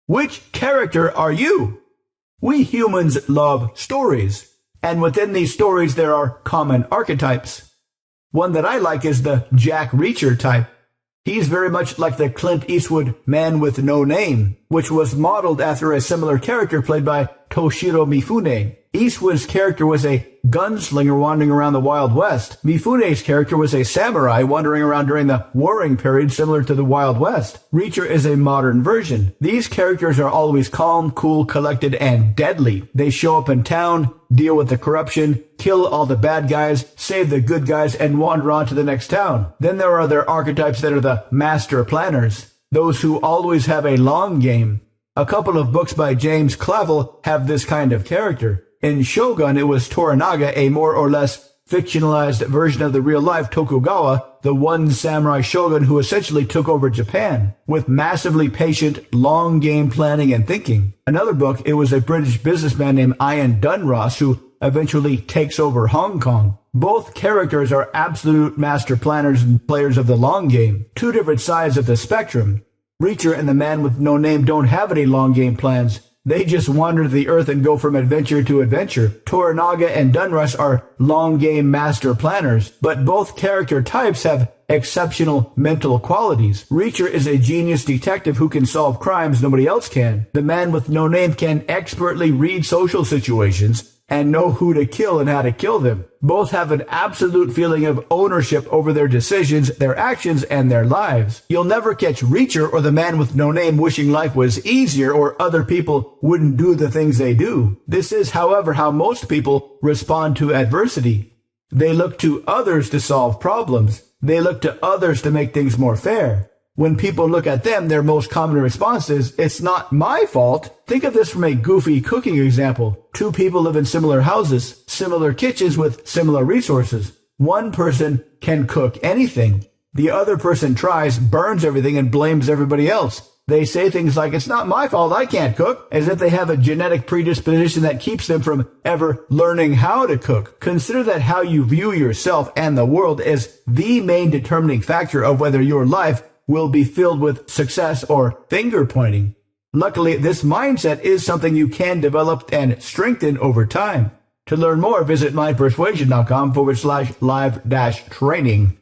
Which character are you? We humans love stories, and within these stories there are common archetypes. One that I like is the Jack Reacher type. He's very much like the Clint Eastwood man with no name, which was modeled after a similar character played by Toshiro Mifune. Eastwood's character was a gunslinger wandering around the Wild West. Mifune's character was a samurai wandering around during the warring period similar to the Wild West. Reacher is a modern version. These characters are always calm, cool, collected, and deadly. They show up in town, deal with the corruption, kill all the bad guys, save the good guys, and wander on to the next town. Then there are their archetypes that are the master planners, those who always have a long game. A couple of books by James Clavell have this kind of character. In Shogun, it was Toranaga, a more or less fictionalized version of the real-life Tokugawa, the one samurai shogun who essentially took over Japan, with massively patient, long-game planning and thinking. Another book, it was a British businessman named Ian Dunross who eventually takes over Hong Kong. Both characters are absolute master planners and players of the long game, two different sides of the spectrum. Reacher and the man with no name don't have any long game plans. They just wander the earth and go from adventure to adventure. Toranaga and Dunrush are long-game master planners, but both character types have exceptional mental qualities. Reacher is a genius detective who can solve crimes nobody else can. The man with no name can expertly read social situations and know who to kill and how to kill them. Both have an absolute feeling of ownership over their decisions, their actions, and their lives. You'll never catch Reacher or the man with no name wishing life was easier or other people wouldn't do the things they do. This is, however, how most people respond to adversity. They look to others to solve problems. They look to others to make things more fair. When people look at them, their most common response is, "It's not my fault." Think of this from a goofy cooking example. Two people live in similar houses, similar kitchens with similar resources. One person can cook anything. The other person tries, burns everything, and blames everybody else. They say things like, "It's not my fault, I can't cook," as if they have a genetic predisposition that keeps them from ever learning how to cook. Consider that how you view yourself and the world is the main determining factor of whether your life will be filled with success or finger pointing. Luckily, this mindset is something you can develop and strengthen over time. To learn more, visit mindpersuasion.com/live-training.